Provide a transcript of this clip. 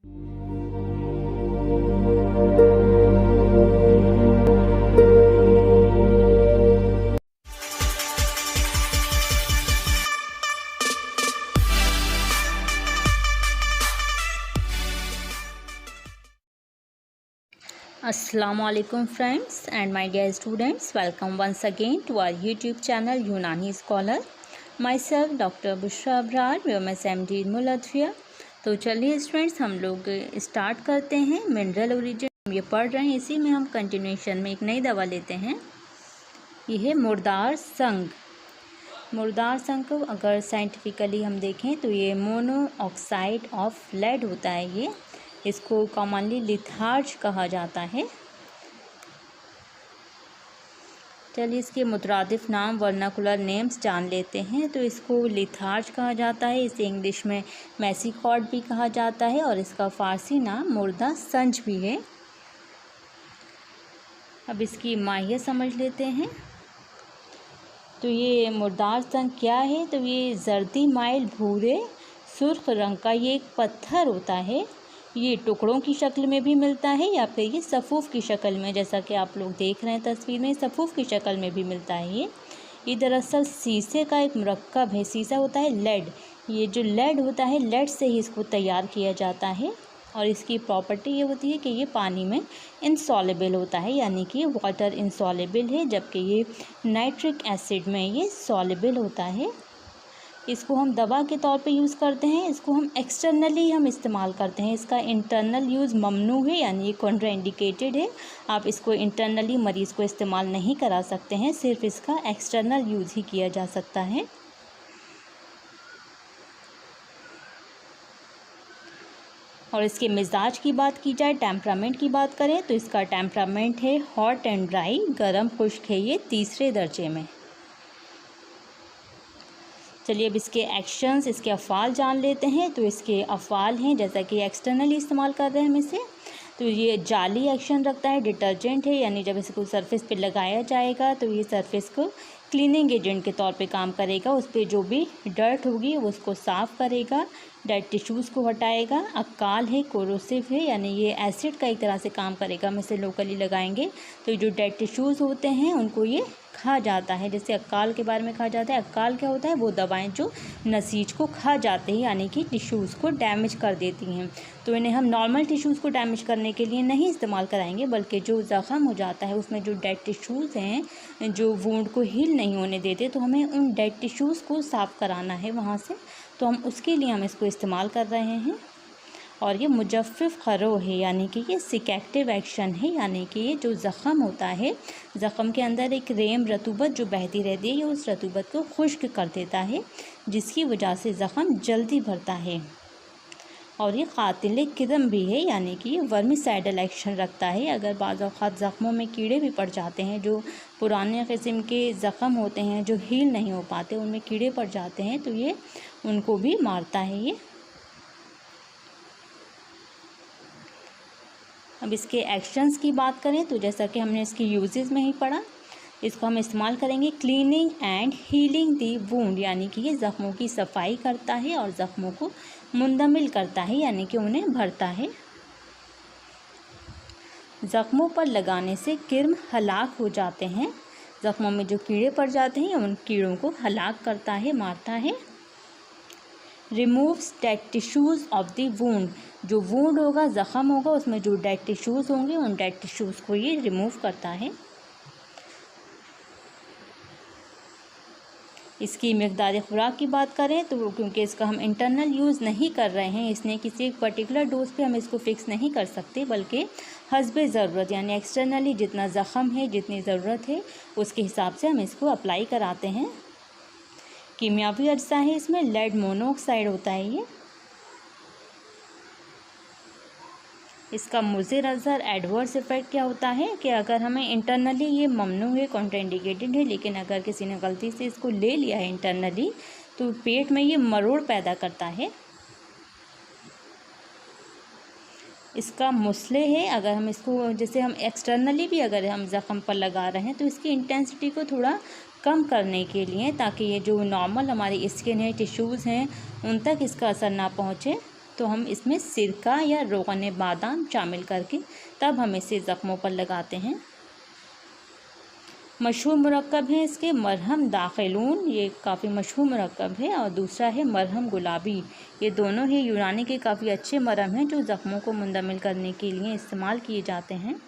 Assalamualaikum friends and my dear students, welcome once again to our YouTube channel यूनानी scholar. myself doctor Bushra Abrar, BMS MD मुलतफिया। तो चलिए students, हम लोग start करते हैं। मिनरल ओरिजिन हम ये पढ़ रहे हैं, इसी में हम कंटिन्यूशन में एक नई दवा लेते हैं। ये है मुर्दार संग। मुर्दार संग को अगर साइंटिफिकली हम देखें तो ये मोनोऑक्साइड ऑफ लेड होता है। ये इसको कॉमनली लिथार्ज कहा जाता है। चलिए इसके मुतरादिफ नाम वर्नाकुलर नेम्स जान लेते हैं। तो इसको लिथार्ज कहा जाता है, इसे इंग्लिश में मैसिकॉड भी कहा जाता है और इसका फ़ारसी नाम मुर्दा संज भी है। अब इसकी माहियत समझ लेते हैं। तो ये मुर्दार संग क्या है? तो ये जर्दी माइल भूरे सुर्ख रंग का ये एक पत्थर होता है। ये टुकड़ों की शक्ल में भी मिलता है या फिर ये सफ़ूफ़ की शक्ल में, जैसा कि आप लोग देख रहे हैं तस्वीर में, सफ़ूफ़ की शक्ल में भी मिलता है। ये दरअसल शीशे का एक मरक्कब है। शीशा होता है लेड, ये जो लेड होता है लेड से ही इसको तैयार किया जाता है। और इसकी प्रॉपर्टी ये होती है कि ये पानी में इंसॉल्युबल होता है, यानी कि वाटर इंसॉल्युबल है, जबकि ये नाइट्रिक एसिड में ये सॉल्युबल होता है। इसको हम दवा के तौर पे यूज़ करते हैं। इसको हम एक्सटर्नली हम इस्तेमाल करते हैं। इसका इंटरनल यूज़ ममनू है, यानी ये कॉन्ट्राइंडिकेटेड है। आप इसको इंटरनली मरीज़ को इस्तेमाल नहीं करा सकते हैं, सिर्फ इसका एक्सटर्नल यूज़ ही किया जा सकता है। और इसके मिजाज की बात की जाए, टेम्परामेंट की बात करें तो इसका टेम्परामेंट है हॉट एंड ड्राई, गर्म खुश्क है ये तीसरे दर्जे में। चलिए अब इसके एक्शंस, इसके अफ़ाल जान लेते हैं। तो इसके अफ़ाल हैं, जैसा कि एक्सटर्नली इस्तेमाल कर रहे हैं हम इसे, तो ये जाली एक्शन रखता है। डिटर्जेंट है, यानी जब इसको सरफेस पे लगाया जाएगा तो ये सरफेस को क्लीनिंग एजेंट के तौर पे काम करेगा। उस पर जो भी डर्ट होगी वो उसको साफ़ करेगा, डेड टिश्यूज़ को हटाएगा। अकाल है, कोरोसिव है, यानी ये एसिड का एक तरह से काम करेगा। हम इसे लोकली लगाएंगे तो जो डेड टिश्यूज़ होते हैं उनको ये खा जाता है। जैसे अकाल के बारे में कहा जाता है, अकाल क्या होता है? वो दवाएं जो नसीज को खा जाते हैं, यानी कि टिश्यूज़ को डैमेज कर देती हैं। तो इन्हें हम नॉर्मल टिश्यूज़ को डैमेज करने के लिए नहीं इस्तेमाल कराएंगे, बल्कि जो ज़ख़म हो जाता है उसमें जो डेड टिश्यूज़ हैं जो वुंड को हील नहीं होने देते, तो हमें उन डेड टिश्यूज़ को साफ़ कराना है वहाँ से। तो हम उसके लिए हम इसको इस्तेमाल कर रहे हैं। और ये मुजफ़्फ़िफ़ ख़रो है, यानी कि ये सिकेक्टिव एक्शन है, यानी कि ये जो ज़ख़म होता है, ज़ख़म के अंदर एक रेम रतूबत जो बहती रहती है, ये उस रतूबत को खुश्क कर देता है, जिसकी वजह से ज़ख़म जल्दी भरता है। और ये क़ातिल किदम भी है, यानी कि ये वर्मिसाइडल एक्शन रखता है। अगर बाज़ औक़ात ज़ख़मों में कीड़े भी पड़ जाते हैं, जो पुराने किस्म के ज़ख़म होते हैं जो हील नहीं हो पाते, उनमें कीड़े पड़ जाते हैं, तो ये उनको भी मारता है ये। अब इसके एक्शंस की बात करें तो जैसा कि हमने इसकी यूजेस में ही पढ़ा, इसको हम इस्तेमाल करेंगे cleaning and healing the wound, यानी कि ये ज़ख़्मों की सफाई करता है और ज़ख़्मों को मुंदमिल करता है, यानी कि उन्हें भरता है। ज़ख़्मों पर लगाने से किर्म हलाक हो जाते हैं। ज़ख़्मों में जो कीड़े पड़ जाते हैं उन कीड़ों को हलाक करता है, मारता है। Removes dead tissues of the wound, जो वुंड होगा, ज़ख़म होगा, उसमें जो डेड टिश्यूज़ होंगे उन डेड टिश्यूज़ को ये रिमूव करता है। इसकी मिक़दार खुराक की बात करें तो क्योंकि इसका हम इंटरनल यूज़ नहीं कर रहे हैं, इसने किसी एक पर्टिकुलर डोज पे हम इसको फ़िक्स नहीं कर सकते, बल्कि हस्बे ज़रूरत, यानी एक्सटर्नली जितना ज़ख़म है, जितनी ज़रूरत है, उसके हिसाब से हम इसको अप्लाई कराते हैं। कीमियावी अज्जा है, इसमें लेड मोनोऑक्साइड होता है ये। इसका मुज़िर असर, एडवर्स इफ़ेक्ट क्या होता है कि अगर हमें इंटरनली ये ममनू है, कॉन्ट्राइंडिकेटेड है, लेकिन अगर किसी ने गलती से इसको ले लिया है इंटरनली, तो पेट में ये मरोड़ पैदा करता है। इसका मुसले है, अगर हम इसको जैसे हम एक्सटर्नली भी अगर हम ज़ख़म पर लगा रहे हैं तो इसकी इंटेंसिटी को थोड़ा कम करने के लिए, ताकि ये जो नॉर्मल हमारी स्किन है, टिश्यूज़ हैं, उन तक इसका असर ना पहुँचे। तो हम इसमें सिरका या रोगन बादाम शामिल करके तब हम इसे ज़ख्मों पर लगाते हैं। मशहूर मुरक्कब है इसके मरहम दाखिलून, ये काफ़ी मशहूर मुरक्कब है, और दूसरा है मरहम गुलाबी। ये दोनों ही यूनानी के काफ़ी अच्छे मरहम हैं जो ज़ख्मों को मुंदमिल करने के लिए इस्तेमाल किए जाते हैं।